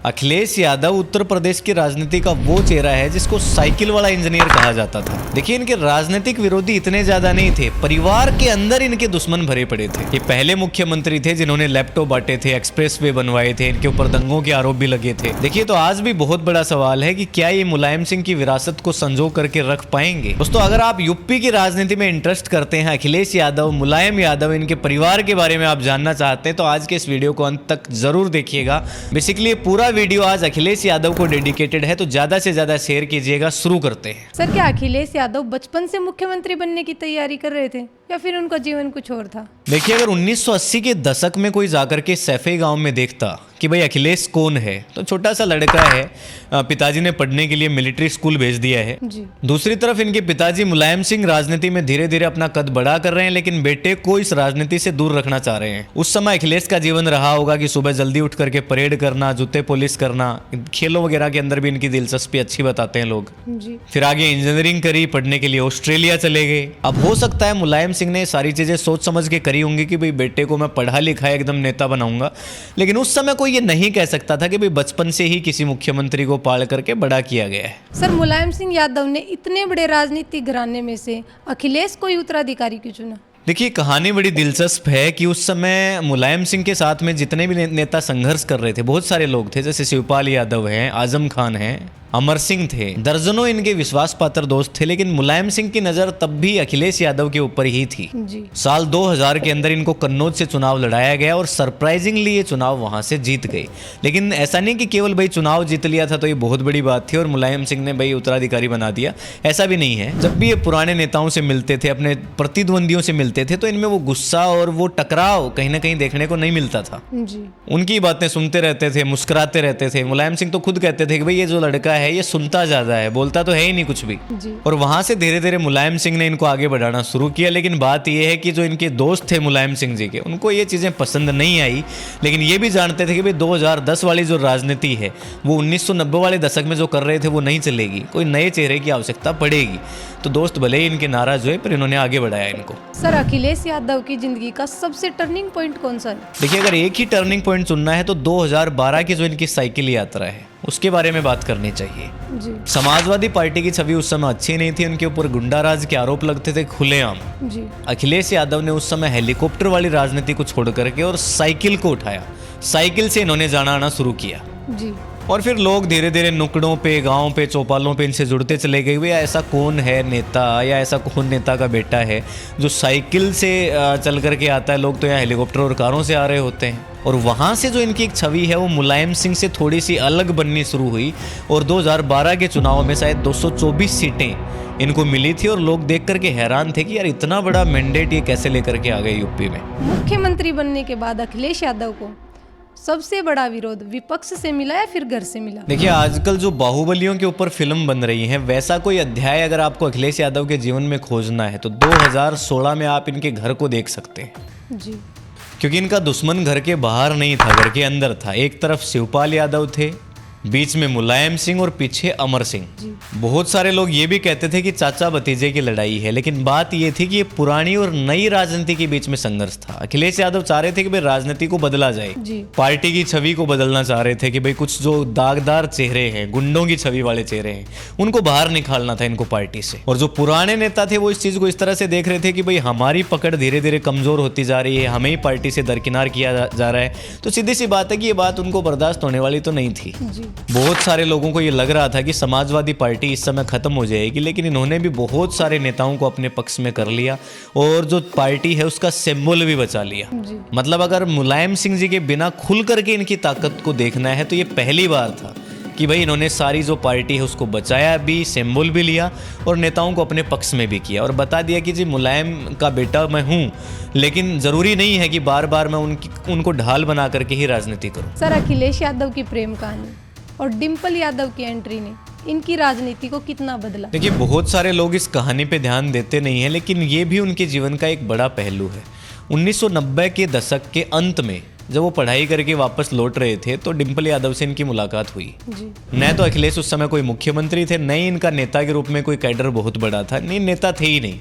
अखिलेश यादव उत्तर प्रदेश की राजनीति का वो चेहरा है जिसको साइकिल वाला इंजीनियर कहा जाता था। देखिए, इनके राजनीतिक विरोधी इतने ज्यादा नहीं थे, परिवार के अंदर इनके दुश्मन भरे पड़े थे। ये पहले मुख्यमंत्री थे जिन्होंने लैपटॉप बांटे थे, एक्सप्रेसवे बनवाए थे, इनके ऊपर दंगों के आरोप भी लगे थे। देखिए, तो आज भी बहुत बड़ा सवाल है कि क्या ये मुलायम सिंह की विरासत को संजो करके रख पाएंगे। दोस्तों, अगर आप यूपी की राजनीति में इंटरेस्ट करते हैं, अखिलेश यादव, मुलायम यादव, इनके परिवार के बारे में आप जानना चाहते हैं, तो आज के इस वीडियो को अंत तक जरूर देखिएगा। बेसिकली पूरा वीडियो आज अखिलेश यादव को डेडिकेटेड है, तो ज्यादा से ज्यादा शेयर कीजिएगा। शुरू करते हैं। सर, क्या अखिलेश यादव बचपन से मुख्यमंत्री बनने की तैयारी कर रहे थे या फिर उनका जीवन कुछ और था? देखिए, अगर 1980 के दशक में कोई जाकर के सैफई गांव में देखता कि भाई अखिलेश कौन है, तो छोटा सा लड़का है, पिताजी ने पढ़ने के लिए मिलिट्री स्कूल भेज दिया है जी। दूसरी तरफ इनके पिताजी मुलायम सिंह राजनीति में धीरे धीरे अपना कद बड़ा कर रहे हैं, लेकिन बेटे को इस राजनीति से दूर रखना चाह रहे हैं। उस समय अखिलेश का जीवन रहा होगा कि सुबह जल्दी उठ करके परेड करना, जूते पॉलिश करना, खेलों वगैरह के अंदर भी इनकी दिलचस्पी अच्छी बताते हैं लोग जी। फिर आगे इंजीनियरिंग करी, पढ़ने के लिए ऑस्ट्रेलिया चले गए। अब हो सकता है मुलायम सिंह ने सारी चीजें सोच समझ के करी होंगी कि भाई बेटे को मैं पढ़ा लिखा एकदम नेता बनाऊंगा, लेकिन उस समय कोई ये नहीं कह सकता था कि भाई बचपन से ही किसी मुख्यमंत्री को पाल करके बड़ा किया गया है। सर, मुलायम सिंह यादव ने इतने बड़े राजनीतिक घराने में से अखिलेश को ही उत्तराधिकारी क्यों चुना? देखिए, कहानी बड़ी दिलचस्प है कि उस समय मुलायम सिंह के साथ में जितने भी नेता संघर्ष कर रहे थे, बहुत सारे लोग थे, जैसे शिवपाल यादव हैं, आजम खान हैं, अमर सिंह थे, दर्जनों इनके विश्वास पात्र दोस्त थे, लेकिन मुलायम सिंह की नजर तब भी अखिलेश यादव के ऊपर ही थी। जी। साल 2000 के अंदर इनको कन्नौज से चुनाव लड़ाया गया और सरप्राइजिंगली ये चुनाव वहां से जीत गए। लेकिन ऐसा नहीं कि केवल भाई चुनाव जीत लिया था तो ये बहुत बड़ी बात थी और मुलायम सिंह ने भाई उत्तराधिकारी बना दिया, ऐसा भी नहीं है। जब भी ये पुराने नेताओं से मिलते थे, अपने प्रतिद्वंदियों से मिलते थे, तो इनमें वो गुस्सा और वो टकराव कहीं ना कहीं देखने को नहीं मिलता था। जी। उनकी बातें सुनते रहते थे, मुस्कुराते रहते थे। मुलायम सिंह तो खुद कहते थे कि भाई ये जो लड़का है ये सुनता ज्यादा है, बोलता तो है ही नहीं कुछ भी। जी। और वहां से धीरे धीरे मुलायम सिंह ने इनको आगे बढ़ाना शुरू किया। लेकिन बात यह है कि जो इनके दोस्त थे मुलायम सिंह जी के, उनको ये चीजें पसंद नहीं आई, लेकिन ये भी जानते थे कि भाई 2010 वाली जो राजनीति है वो 1990 वाले दशक में जो कर रहे थे वो नहीं चलेगी, कोई नए चेहरे की आवश्यकता पड़ेगी। तो दोस्त भले ही इनके नाराज हुए, पर इन्होंने आगे बढ़ाया इनको। सर, अखिलेश यादव की जिंदगी का सबसे टर्निंग पॉइंट कौन सा है? देखिए, अगर एक ही टर्निंग पॉइंट चुनना है तो 2012 की जो इनकी साइकिल यात्रा है उसके बारे में बात करनी चाहिए। जी। समाजवादी पार्टी की छवि उस समय अच्छी नहीं थी, उनके ऊपर गुंडाराज के आरोप लगते थे खुलेआम। जी। अखिलेश यादव ने उस समय हेलीकॉप्टर वाली राजनीति को छोड़ करके और साइकिल को उठाया। साइकिल से इन्होंने जाना आना शुरू किया। जी। और फिर लोग धीरे धीरे नुकड़ों पे, गांव पे, चौपालों पे इनसे जुड़ते चले गए। भैया ऐसा कौन है नेता, या ऐसा कौन नेता का बेटा है जो साइकिल से चल करके आता है। लोग तो यहाँ हेलीकॉप्टर और कारों से आ रहे होते हैं। और वहाँ से जो इनकी एक छवि है वो मुलायम सिंह से थोड़ी सी अलग बननी शुरू हुई और 2012 के चुनाव में शायद 224 सीटें इनको मिली थी और लोग देख करके हैरान थे कि यार इतना बड़ा मैंडेट ये कैसे लेकर के आ गए यूपी में। मुख्यमंत्री बनने के बाद अखिलेश यादव को सबसे बड़ा विरोध विपक्ष से मिला या फिर घर से मिला? देखिए, आजकल जो बाहुबलियों के ऊपर फिल्म बन रही है, वैसा कोई अध्याय अगर आपको अखिलेश यादव के जीवन में खोजना है तो 2016 में आप इनके घर को देख सकते हैं। जी। क्योंकि इनका दुश्मन घर के बाहर नहीं था, घर के अंदर था। एक तरफ शिवपाल यादव थे, बीच में मुलायम सिंह और पीछे अमर सिंह। बहुत सारे लोग ये भी कहते थे कि चाचा भतीजे की लड़ाई है, लेकिन बात ये थी कि ये पुरानी और नई राजनीति के बीच में संघर्ष था। अखिलेश यादव चाह रहे थे कि भाई राजनीति को बदला जाए, पार्टी की छवि को बदलना चाह रहे थे कि भाई कुछ जो दागदार चेहरे हैं, गुंडों की छवि वाले चेहरे हैं, उनको बाहर निकालना था इनको पार्टी से। और जो पुराने नेता थे वो इस चीज को इस तरह से देख रहे थे कि भाई हमारी पकड़ धीरे धीरे कमजोर होती जा रही है, हमें ही पार्टी से दरकिनार किया जा रहा है। तो सीधी सी बात है कि ये बात उनको बर्दाश्त होने वाली तो नहीं थी। बहुत सारे लोगों को ये लग रहा था कि समाजवादी पार्टी इस समय खत्म हो जाएगी, लेकिन इन्होंने भी बहुत सारे नेताओं को अपने पक्ष में कर लिया और जो पार्टी है उसका सिंबल भी बचा लिया। मतलब अगर मुलायम सिंह जी के बिना खुल करके इनकी ताकत को देखना है तो ये पहली बार था कि भाई इन्होंने सारी जो पार्टी है उसको बचाया भी, सिंबल भी लिया और नेताओं को अपने पक्ष में भी किया और बता दिया कि जी मुलायम का बेटा मैं हूँ, लेकिन जरूरी नहीं है कि बार बार मैं उनको ढाल बना करके ही राजनीति करूँ। सर, अखिलेश यादव की प्रेम कहानी और डिम्पल यादव की एंट्री ने इनकी राजनीति को कितना बदला? देखिए, बहुत सारे लोग इस कहानी पे ध्यान देते नहीं है, लेकिन ये भी उनके जीवन का एक बड़ा पहलू है। 1990 के दशक के अंत में जब वो पढ़ाई करके वापस लौट रहे थे तो डिम्पल यादव से इनकी मुलाकात हुई। न तो अखिलेश उस समय कोई मुख्यमंत्री थे, न ही इनका नेता के रूप में कोई कैडर बहुत बड़ा था, नहीं नेता थे ही नहीं।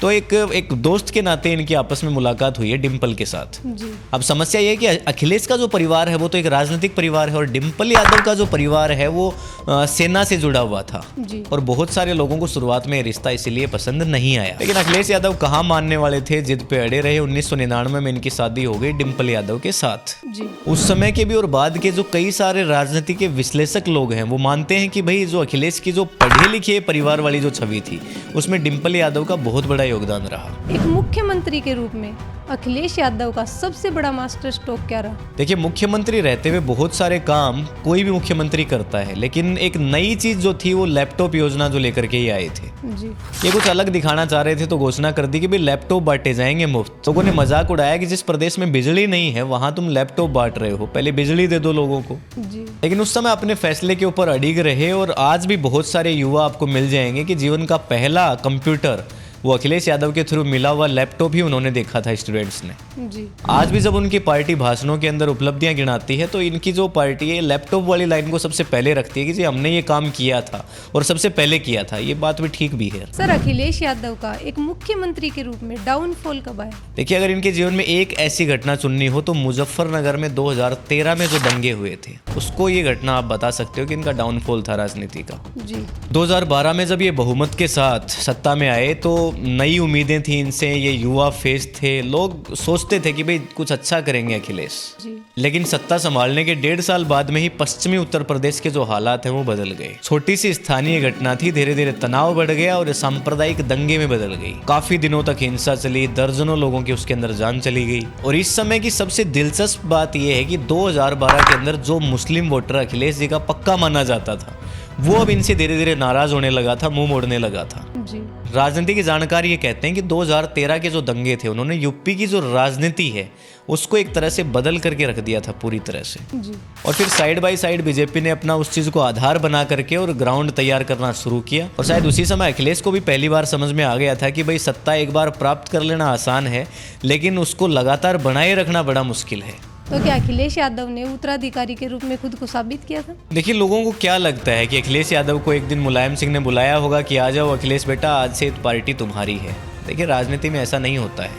तो एक दोस्त के नाते इनकी आपस में मुलाकात हुई है डिम्पल के साथ। जी अब समस्या ये है कि अखिलेश का जो परिवार है वो तो एक राजनीतिक परिवार है और डिम्पल यादव का जो परिवार है वो सेना से जुड़ा हुआ था। जी और बहुत सारे लोगों को शुरुआत में ये रिश्ता इसीलिए पसंद नहीं आया, लेकिन अखिलेश यादव कहाँ मानने वाले थे, जिद पे अड़े रहे। 1999 में इनकी शादी हो गई डिम्पल यादव के साथ। जी उस समय के भी और बाद के जो कई सारे राजनीति के विश्लेषक लोग हैं वो मानते हैं कि भाई जो अखिलेश की जो पढ़े लिखे परिवार वाली जो छवि थी उसमें डिम्पल यादव का बहुत बड़ा योगदान रहा। एक मुख्यमंत्री के रूप में अखिलेश यादव का सबसे बड़ा मास्टर स्ट्रोक क्या रहा? देखिए, मुख्यमंत्री रहते हुए बहुत सारे काम कोई भी मुख्यमंत्री करता है, लेकिन एक नई चीज जो थी वो लैपटॉप योजना जो लेकर के ही आए थे। जी ये कुछ अलग दिखाना चाह रहे थे तो घोषणा कर दी कि भाई लैपटॉप बांटे जाएंगे मुफ्त। लोगों ने मजाक उड़ाया कि जिस प्रदेश में बिजली नहीं है वहां तुम लैपटॉप बांट रहे हो, पहले बिजली दे दो लोगों को। जी लेकिन उस समय अपने फैसले के ऊपर अडिग रहे और आज भी बहुत सारे युवा आपको मिल जाएंगे कि जीवन का पहला कंप्यूटर वो अखिलेश यादव के थ्रू मिला हुआ लैपटॉप ही उन्होंने देखा था स्टूडेंट्स ने। जी आज भी जब उनकी पार्टी भाषणों के अंदर उपलब्धियां गिनाती है तो इनकी जो पार्टी है लैपटॉप वाली लाइन को सबसे पहले रखती है कि जी हमने ये काम किया था और सबसे पहले किया था। ये बात भी ठीक भी है। सर, अखिलेश यादव का एक मुख्यमंत्री के रूप में डाउनफॉल कब आया? देखिए, अगर इनके जीवन में एक ऐसी घटना चुननी हो तो मुजफ्फरनगर में 2013 में जो दंगे हुए थे उसको ये घटना आप बता सकते हो कि इनका डाउनफॉल था राजनीति का। जी 2012 में जब ये बहुमत के साथ सत्ता में आए तो नई उम्मीदें थी इनसे, ये युवा फेस थे, लोग सोचते थे कि भाई कुछ अच्छा करेंगे अखिलेश। जी लेकिन सत्ता संभालने के 1.5 साल बाद में ही पश्चिमी उत्तर प्रदेश के जो हालात हैं वो बदल गए। छोटी सी स्थानीय घटना थी, धीरे धीरे तनाव बढ़ गया और सांप्रदायिक दंगे में बदल गई। काफी दिनों तक हिंसा चली, दर्जनों लोगों की उसके अंदर जान चली गई। और इस समय की सबसे दिलचस्प बात यह है कि 2012 के अंदर जो मुस्लिम वोटर अखिलेश जी का पक्का माना जाता था वो अब इनसे धीरे धीरे नाराज होने लगा था, मुंह मोड़ने लगा था। जी राजनीति के जानकार ये कहते हैं कि 2013 के जो दंगे थे उन्होंने यूपी की जो राजनीति है उसको एक तरह से बदल करके रख दिया था पूरी तरह से। जी और फिर साइड बाय साइड बीजेपी ने अपना उस चीज को आधार बना करके और ग्राउंड तैयार करना शुरू किया। और शायद उसी समय अखिलेश को भी पहली बार समझ में आ गया था कि भाई सत्ता एक बार प्राप्त कर लेना आसान है लेकिन उसको लगातार बनाए रखना बड़ा मुश्किल है। तो क्या अखिलेश यादव ने उत्तराधिकारी के रूप में खुद को साबित किया था? देखिए, लोगों को क्या लगता है कि अखिलेश यादव को एक दिन मुलायम सिंह ने बुलाया होगा कि आ जाओ अखिलेश बेटा, आज से पार्टी तुम्हारी है। देखिए, राजनीति में ऐसा नहीं होता है।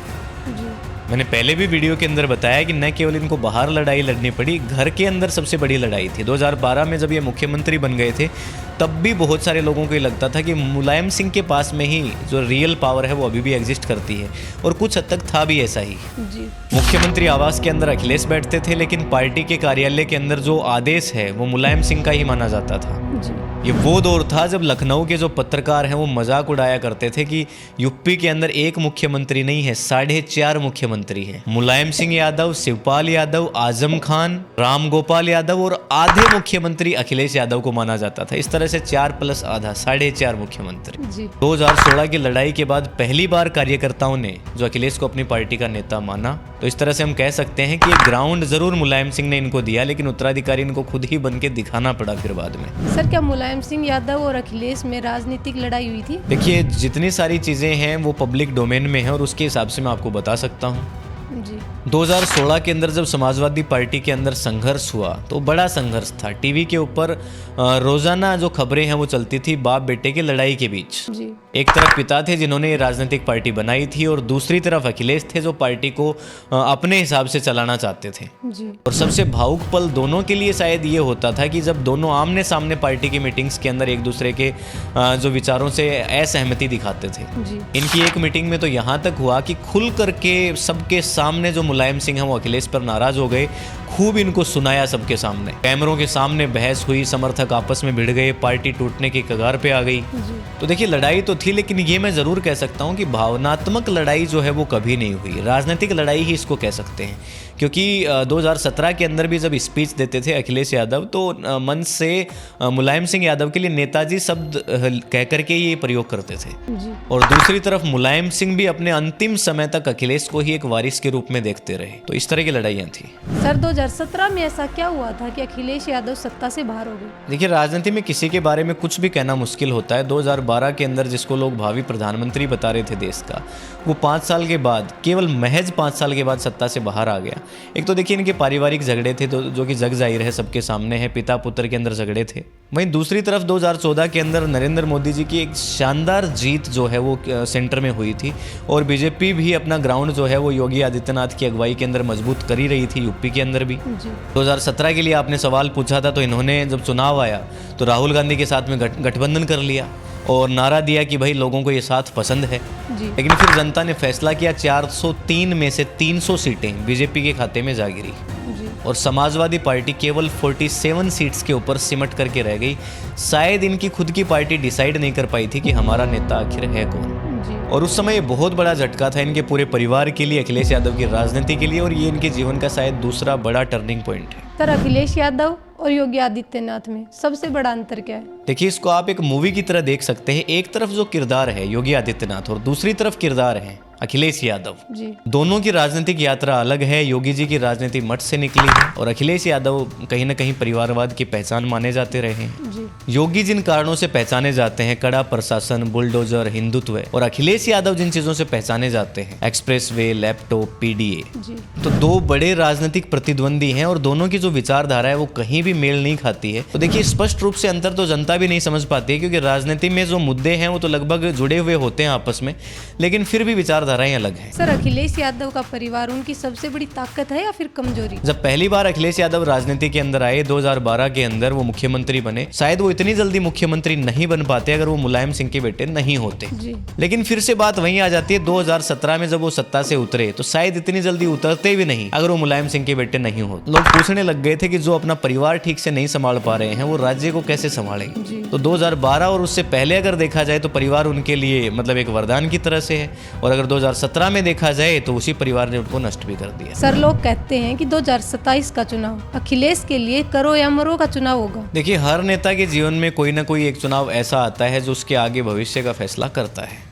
जी मैंने पहले भी वीडियो के अंदर बताया कि न केवल इनको बाहर लड़ाई लड़नी पड़ी, घर के अंदर सबसे बड़ी लड़ाई थी। 2012 में जब ये मुख्यमंत्री बन गए थे तब भी बहुत सारे लोगों को ये लगता था कि मुलायम सिंह के पास में ही जो रियल पावर है वो अभी भी एग्जिस्ट करती है और कुछ हद तक था भी ऐसा ही। जी मुख्यमंत्री आवास के अंदर अखिलेश बैठते थे लेकिन पार्टी के कार्यालय के अंदर जो आदेश है वो मुलायम सिंह का ही माना जाता था। जी ये वो दौर था जब लखनऊ के जो पत्रकार हैं वो मजाक उड़ाया करते थे कि यूपी के अंदर एक मुख्यमंत्री नहीं है, 4.5 मुख्यमंत्री हैं। मुलायम सिंह यादव, शिवपाल यादव, आजम खान, राम गोपाल यादव और आधे मुख्यमंत्री अखिलेश यादव को माना जाता था। इस तरह से 4 + आधा 4.5 मुख्यमंत्री। जी 2016 की लड़ाई के बाद पहली बार कार्यकर्ताओं ने जो अखिलेश को अपनी पार्टी का नेता माना, तो इस तरह से हम कह सकते हैं कि ग्राउंड जरूर मुलायम सिंह ने इनको दिया लेकिन उत्तराधिकारी इनको खुद ही बन के दिखाना पड़ा फिर बाद में। सर, क्या मुलायम सिंह यादव और अखिलेश में राजनीतिक लड़ाई हुई थी? देखिए, जितनी सारी चीज़ें हैं वो पब्लिक डोमेन में है और उसके हिसाब से मैं आपको बता सकता हूँ। जी 2016 के अंदर जब समाजवादी पार्टी के अंदर संघर्ष हुआ तो बड़ा संघर्ष था। टीवी के ऊपर रोजाना जो खबरें हैं वो चलती थी बाप बेटे की लड़ाई के बीच। जी एक तरफ पिता थे जिन्होंने ये राजनीतिक पार्टी बनाई थी और दूसरी तरफ अखिलेश थे जो पार्टी को अपने हिसाब से चलाना चाहते थे। जी और सबसे भावुक पल दोनों के लिए शायद ये होता था कि जब दोनों आमने सामने पार्टी की मीटिंग्स के अंदर एक दूसरे के जो विचारों से असहमति दिखाते थे। जी इनकी एक मीटिंग में तो यहाँ तक हुआ कि खुल करके सबके सामने जो मुलायम सिंह हैं वो अखिलेश पर नाराज हो गए, खूब इनको सुनाया सबके सामने, कैमरों के सामने बहस हुई, समर्थक आपस में भिड़ गए, पार्टी टूटने की कगार पे आ गई। जी तो देखिए, लड़ाई तो थी लेकिन ये मैं जरूर कह सकता हूँ कि भावनात्मक लड़ाई जो है वो कभी नहीं हुई। राजनीतिक लड़ाई ही इसको कह सकते हैं क्योंकि 2017 के अंदर भी जब स्पीच देते थे अखिलेश यादव तो मन से मुलायम सिंह यादव के लिए नेताजी शब्द कह करके ये प्रयोग करते थे। जी और दूसरी तरफ मुलायम सिंह भी अपने अंतिम समय तक अखिलेश को ही एक वारिस के रूप में देखते रहे। तो इस तरह की लड़ाइयाँ थी। सर, 2017 में ऐसा क्या हुआ था कि अखिलेश यादव सत्ता से बाहर हो गए? देखिए, राजनीति में किसी के बारे में कुछ भी कहना मुश्किल होता है। 2012 के अंदर जिसको लोग भावी प्रधानमंत्री बता रहे थे देश का, वो 5 साल के बाद, केवल महज 5 साल के बाद सत्ता से बाहर आ गया। एक तो देखिए इनके पारिवारिक झगड़े थे जो कि जग जाहिर है, सबके सामने है, पिता पुत्र के अंदर झगड़े थे। वहीं दूसरी तरफ 2014 के अंदर नरेंद्र मोदी जी की एक शानदार जीत जो है वो सेंटर में हुई थी और बीजेपी भी अपना ग्राउंड जो है वो योगी आदित्यनाथ की अगुवाई के अंदर मजबूत कर ही रही थी, यूपी के अंदर भी। 2017 के लिए आपने सवाल पूछा था, तो इन्होंने जब चुनाव आया तो राहुल गांधी के साथ में गठबंधन कर लिया और नारा दिया कि भाई लोगों को ये साथ पसंद है। लेकिन फिर जनता ने फैसला किया, 403 में से 300 सीटें बीजेपी के खाते में जा गिरी और समाजवादी पार्टी केवल 47 सीट्स के ऊपर सिमट करके रह गई। शायद इनकी खुद की पार्टी डिसाइड नहीं कर पाई थी कि हमारा नेता आखिर है कौन। और उस समय ये बहुत बड़ा झटका था इनके पूरे परिवार के लिए, अखिलेश यादव की राजनीति के लिए, और ये इनके जीवन का शायद दूसरा बड़ा टर्निंग पॉइंट है। सर, अखिलेश यादव और योगी आदित्यनाथ में सबसे बड़ा अंतर क्या है? देखिए, इसको आप एक मूवी की तरह देख सकते हैं। एक तरफ जो किरदार है योगी आदित्यनाथ और दूसरी तरफ किरदार है अखिलेश यादव जी। दोनों की राजनीतिक यात्रा अलग है। योगी जी की राजनीति मठ से निकली है और अखिलेश यादव कहीं ना कहीं परिवारवाद की पहचान माने जाते रहे हैं जी। योगी जिन कारणों से पहचाने जाते हैं, कड़ा प्रशासन, बुलडोजर, हिंदुत्व, और अखिलेश यादव जिन चीजों से पहचाने जाते हैं, एक्सप्रेसवे, लैपटॉप, पीडीए, तो दो बड़े राजनीतिक प्रतिद्वंदी हैं और दोनों की जो विचारधारा है वो कहीं भी मेल नहीं खाती है। तो देखिए, स्पष्ट रूप से अंतर तो जनता भी नहीं समझ पाती है, क्योंकि राजनीति में जो मुद्दे हैं वो तो लगभग जुड़े हुए होते हैं आपस में, लेकिन फिर भी विचारधाराएं अलग हैं। सर, अखिलेश यादव का परिवार उनकी सबसे बड़ी ताकत है या फिर कमजोरी? जब पहली बार अखिलेश यादव राजनीति के अंदर आए 2012 के अंदर, वो मुख्यमंत्री बने। शायद वो इतनी जल्दी मुख्यमंत्री नहीं बन पाते अगर वो मुलायम सिंह के बेटे नहीं होते जी। लेकिन फिर से बात वहीं आ जाती है, 2017 में जब वो सत्ता से उतरे तो शायद इतनी जल्दी उतरते भी नहीं अगर वो मुलायम सिंह के बेटे नहीं होते। लोग पूछने लग गए थे कि जो अपना परिवार ठीक से नहीं संभाल पा रहे हैं वो राज्य को कैसे संभालेंगे। तो 2012 और उससे पहले अगर देखा जाए तो परिवार उनके लिए मतलब एक वरदान की तरह से है, और अगर 2017 में देखा जाए तो उसी परिवार ने उनको नष्ट भी कर दिया। सर, लोग कहते हैं कि 2027 का चुनाव अखिलेश के लिए करो या मरो का चुनाव होगा। देखिए, हर नेता के जीवन में कोई ना कोई एक चुनाव ऐसा आता है जो उसके आगे भविष्य का फैसला करता है।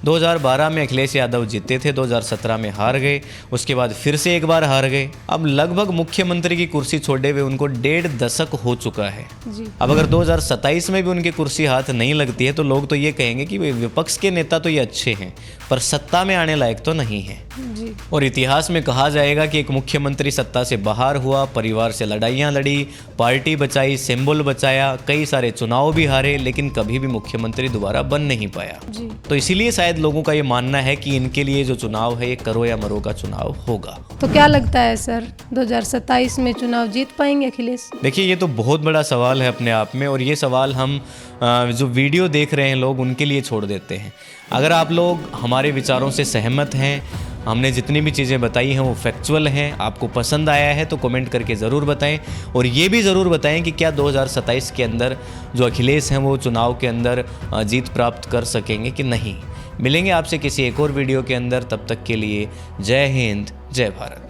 2012 में अखिलेश यादव जीते थे, 2017 में हार गए, उसके बाद फिर से एक बार हार गए। अब लगभग मुख्यमंत्री की कुर्सी छोड़े हुए उनको 1.5 दशक हो चुका है जी। अब अगर 2027 में भी उनकी कुर्सी हाथ नहीं लगती है तो लोग तो ये कहेंगे कि विपक्ष के नेता तो ये अच्छे हैं पर सत्ता में आने लायक तो नहीं है जी। और इतिहास में कहा जाएगा कि एक मुख्यमंत्री सत्ता से बाहर हुआ, परिवार से लड़ाइयाँ लड़ी, पार्टी बचाई, सिंबल बचाया, कई सारे चुनाव भी हारे, लेकिन कभी भी मुख्यमंत्री दोबारा बन नहीं पाया जी। तो इसीलिए शायद लोगों का ये मानना है कि इनके लिए जो चुनाव है ये करो या मरो का चुनाव होगा। तो क्या लगता है सर, 2027 में चुनाव जीत पाएंगे अखिलेश? देखिए, ये तो बहुत बड़ा सवाल है अपने आप में, और ये सवाल हम जो वीडियो देख रहे हैं लोग उनके लिए छोड़ देते हैं। अगर आप लोग हमारे विचारों से सहमत हैं, हमने जितनी भी चीज़ें बताई हैं वो फैक्चुअल हैं, आपको पसंद आया है तो कमेंट करके ज़रूर बताएं, और ये भी ज़रूर बताएं कि क्या 2027 के अंदर जो अखिलेश हैं वो चुनाव के अंदर जीत प्राप्त कर सकेंगे कि नहीं। मिलेंगे आपसे किसी एक और वीडियो के अंदर, तब तक के लिए जय हिंद, जय भारत।